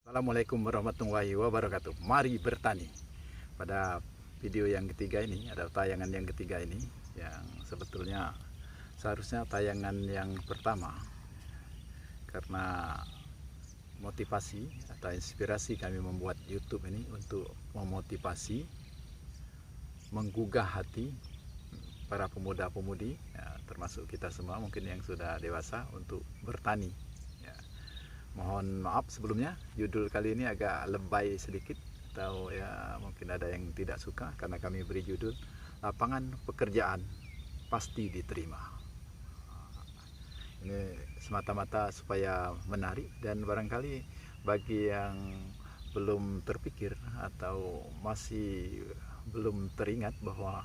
Assalamualaikum warahmatullahi wabarakatuh. Mari bertani. Pada video yang ketiga ini, ada tayangan yang ketiga ini, yang sebetulnya seharusnya tayangan yang pertama, karena motivasi atau inspirasi kami membuat YouTube ini untuk memotivasi, menggugah hati para pemuda-pemudi, ya, termasuk kita semua mungkin yang sudah dewasa, untuk bertani. Mohon maaf sebelumnya, judul kali ini agak lebay sedikit, atau ya mungkin ada yang tidak suka karena kami beri judul lapangan pekerjaan pasti diterima. Ini semata-mata supaya menarik, dan barangkali bagi yang belum terpikir atau masih belum teringat bahwa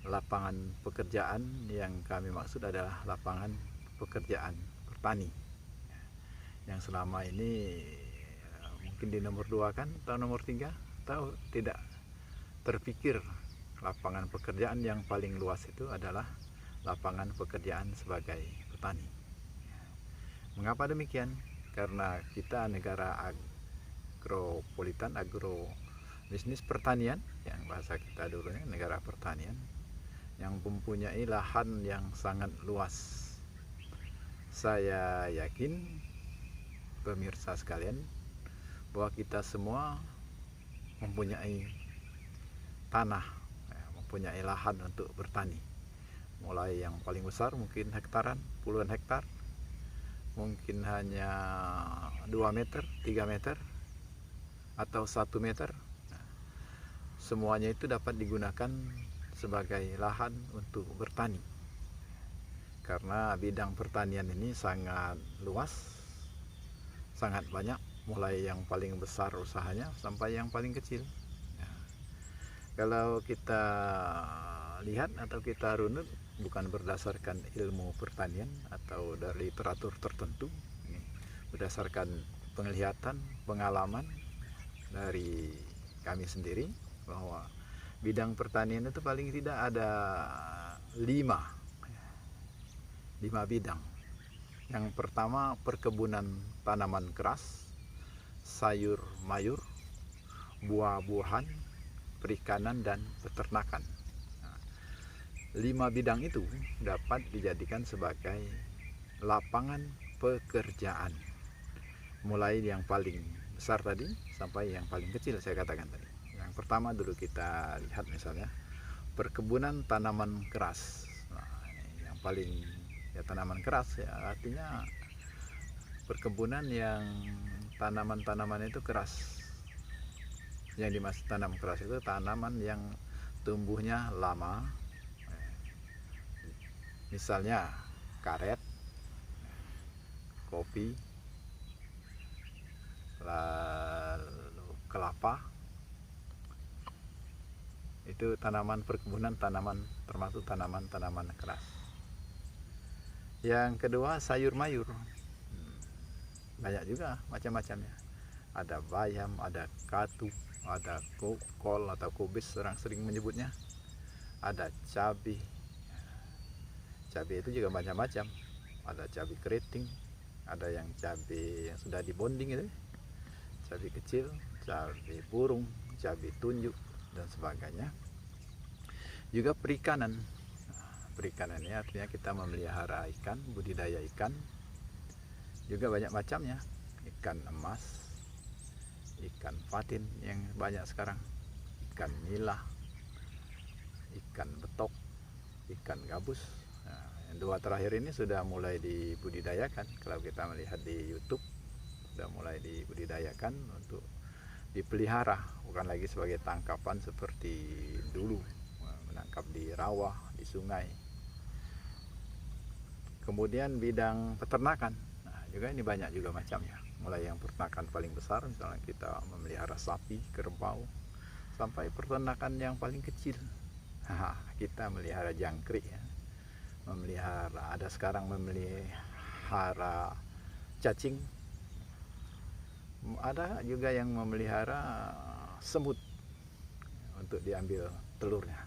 lapangan pekerjaan yang kami maksud adalah lapangan pekerjaan petani, yang selama ini mungkin di nomor 2 kan, atau nomor 3, atau tidak terpikir lapangan pekerjaan yang paling luas itu adalah lapangan pekerjaan sebagai petani. Mengapa demikian? Karena kita negara agropolitan, agro bisnis pertanian, yang bahasa kita dulunya negara pertanian, yang mempunyai lahan yang sangat luas. Saya yakin pemirsa sekalian bahwa kita semua mempunyai tanah, mempunyai lahan untuk bertani, mulai yang paling besar mungkin hektaran, puluhan hektar, mungkin hanya 2 meter, 3 meter, atau 1 meter. Semuanya itu dapat digunakan sebagai lahan untuk bertani, karena bidang pertanian ini sangat luas, sangat banyak, mulai yang paling besar usahanya sampai yang paling kecil. Kalau kita lihat atau kita runut, bukan berdasarkan ilmu pertanian atau dari literatur tertentu, berdasarkan penglihatan, pengalaman dari kami sendiri, bahwa bidang pertanian itu paling tidak ada 5 bidang. Yang pertama, perkebunan tanaman keras, sayur mayur, buah-buahan, perikanan, dan peternakan. 5 bidang itu dapat dijadikan sebagai lapangan pekerjaan, mulai yang paling besar tadi sampai yang paling kecil saya katakan tadi. Yang pertama dulu kita lihat misalnya perkebunan tanaman keras. Yang paling, ya, tanaman keras, ya, artinya perkebunan yang tanaman-tanaman itu keras. Yang dimaksud tanam keras itu tanaman yang tumbuhnya lama, misalnya karet, kopi, lalu kelapa. Itu tanaman perkebunan, tanaman termasuk tanaman-tanaman keras. Yang kedua, sayur mayur. Banyak juga macam-macamnya. Ada bayam, ada katu, ada kol atau kubis orang sering menyebutnya. Ada cabai. Cabai itu juga macam-macam. Ada cabai keriting, ada yang cabai yang sudah dibonding itu, cabai kecil, cabai burung, cabai tunjuk, dan sebagainya. Juga perikanan. Perikanan ini artinya kita memelihara ikan, budidaya ikan, juga banyak macamnya. Ikan emas, ikan patin yang banyak sekarang, ikan nila, ikan betok, ikan gabus. Nah, yang 2 terakhir ini sudah mulai dibudidayakan. Kalau kita melihat di YouTube, sudah mulai dibudidayakan untuk dipelihara, bukan lagi sebagai tangkapan seperti dulu, menangkap di rawa, di sungai. Kemudian bidang peternakan, nah, juga ini banyak juga macamnya. Mulai yang peternakan paling besar, misalnya kita memelihara sapi, kerbau, sampai peternakan yang paling kecil. Kita melihara jangkrik, ya. Memelihara, ada sekarang memelihara cacing. Ada juga yang memelihara semut untuk diambil telurnya.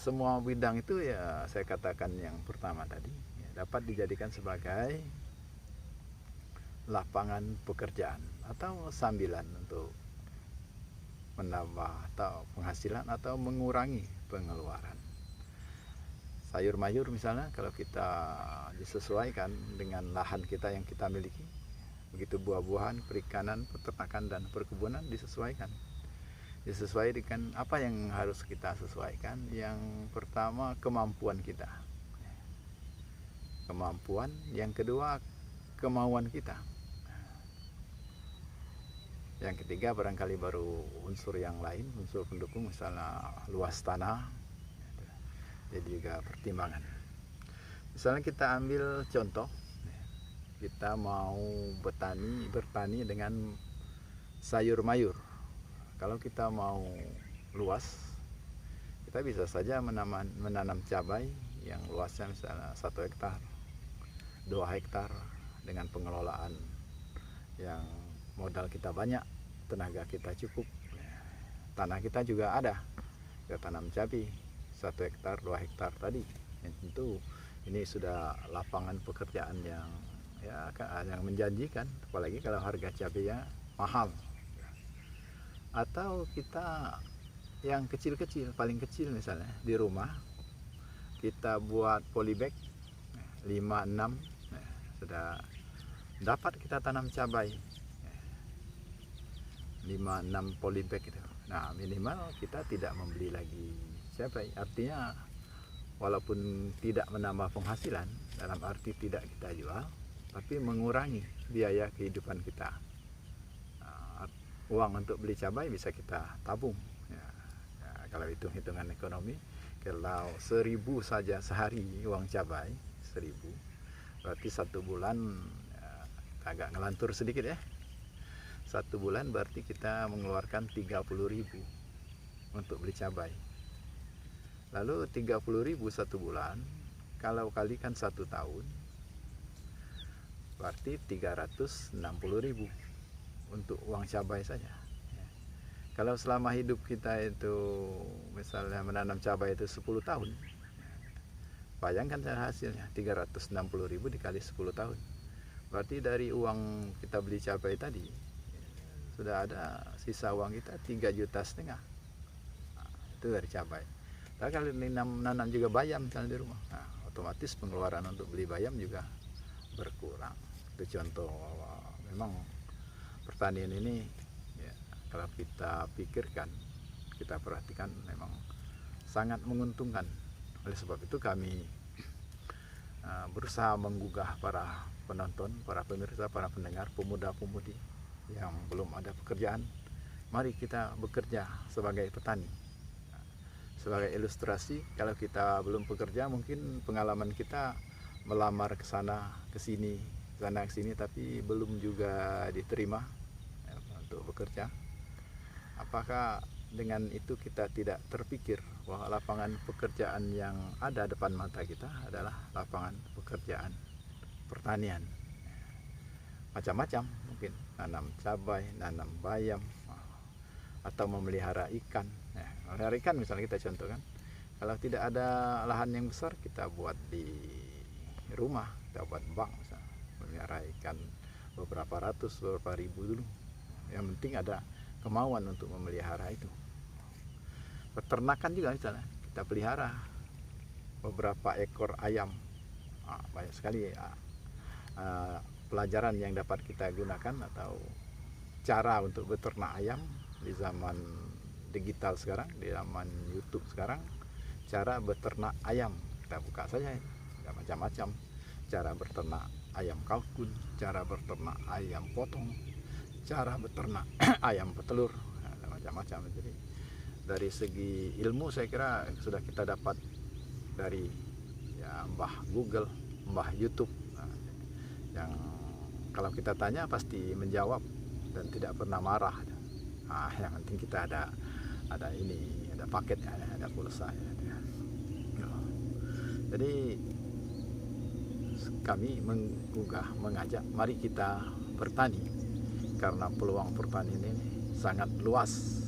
Semua bidang itu, ya, saya katakan yang pertama tadi, ya, dapat dijadikan sebagai lapangan pekerjaan atau sambilan untuk menambah atau penghasilan atau mengurangi pengeluaran. Sayur mayur misalnya kalau kita disesuaikan dengan lahan kita yang kita miliki, begitu buah-buahan, perikanan, peternakan dan perkebunan disesuaikan dengan apa yang harus kita sesuaikan. Yang pertama kemampuan kita, yang kedua kemauan kita, yang ketiga barangkali baru unsur yang lain, unsur pendukung, misalnya luas tanah, jadi juga pertimbangan. Misalnya kita ambil contoh, kita mau bertani dengan sayur mayur. Kalau kita mau luas, kita bisa saja menanam cabai yang luasnya misalnya 1 hektar, 2 hektar, dengan pengelolaan yang modal kita banyak, tenaga kita cukup, tanah kita juga ada, kita tanam cabai 1 hektar, 2 hektar tadi. Tentu ini sudah lapangan pekerjaan yang menjanjikan, apalagi kalau harga cabainya mahal. Atau kita yang kecil-kecil, paling kecil misalnya di rumah kita buat polybag 5-6, sudah dapat kita tanam cabai 5-6 polybag itu. Nah, minimal kita tidak membeli lagi cabai. Artinya walaupun tidak menambah penghasilan, dalam arti tidak kita jual, tapi mengurangi biaya kehidupan kita. Uang untuk beli cabai bisa kita tabung. Kalau hitung-hitungan ekonomi, kalau 1.000 saja sehari uang cabai 1.000, berarti 1 bulan agak ngelantur sedikit ya. 1 bulan berarti kita mengeluarkan 30.000 untuk beli cabai. Lalu 30.000 1 bulan, kalau kalikan 1 tahun, berarti 360.000 untuk uang cabai saja. Kalau selama hidup kita itu misalnya menanam cabai itu 10 tahun, bayangkan hasilnya 360.000 dikali 10 tahun. Berarti dari uang kita beli cabai tadi sudah ada sisa uang kita 3,5 juta. Itu dari cabai. Nah, kalau nanam juga bayam misalnya di rumah, otomatis pengeluaran untuk beli bayam juga berkurang. Itu contoh. Memang pertanian ini kalau kita pikirkan, kita perhatikan, memang sangat menguntungkan. Oleh sebab itu kami berusaha menggugah para penonton, para pemirsa, para pendengar, pemuda-pemudi yang belum ada pekerjaan. Mari kita bekerja sebagai petani. Sebagai ilustrasi, kalau kita belum bekerja, mungkin pengalaman kita melamar ke sana, ke sini, sana ke sini, tapi belum juga diterima untuk bekerja. Apakah dengan itu kita tidak terpikir bahwa lapangan pekerjaan yang ada depan mata kita adalah lapangan pekerjaan pertanian? Macam-macam, mungkin nanam cabai, nanam bayam, atau memelihara ikan. Memelihara ikan misalnya kita contohkan, kalau tidak ada lahan yang besar, kita buat di rumah, kita buat bank misalnya, memelihara ikan beberapa ratus, beberapa ribu dulu. Yang penting ada kemauan untuk memelihara itu. Peternakan juga misalnya, kita pelihara beberapa ekor ayam. Banyak sekali pelajaran yang dapat kita gunakan atau cara untuk beternak ayam di zaman digital sekarang, di zaman YouTube sekarang. Cara beternak ayam kita buka saja, ada macam-macam. Cara beternak ayam kalkun, cara beternak ayam potong, cara beternak ayam petelur, ada macam-macam. Jadi dari segi ilmu saya kira sudah kita dapat dari Mbah Google, Mbah YouTube, yang kalau kita tanya pasti menjawab dan tidak pernah marah. Yang penting kita ada ini, ada paketnya, ada pulsa. Jadi kami mengajak, mari kita bertani, karena peluang pertanian ini sangat luas,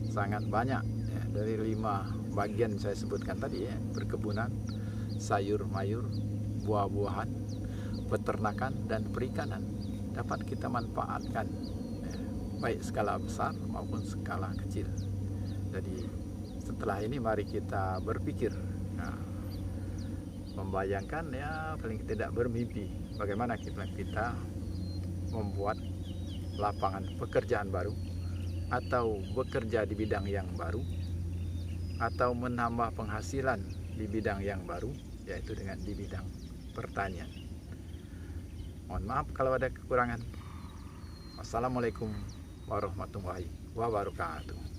sangat banyak. Dari 5 bagian saya sebutkan tadi, perkebunan, sayur mayur, buah-buahan, peternakan dan perikanan, dapat kita manfaatkan baik skala besar maupun skala kecil. Jadi setelah ini mari kita berpikir, membayangkan, ya paling tidak bermimpi bagaimana kita membuat lapangan pekerjaan baru, atau bekerja di bidang yang baru, atau menambah penghasilan di bidang yang baru, yaitu dengan di bidang pertanian. Mohon maaf kalau ada kekurangan. Wassalamualaikum warahmatullahi wabarakatuh.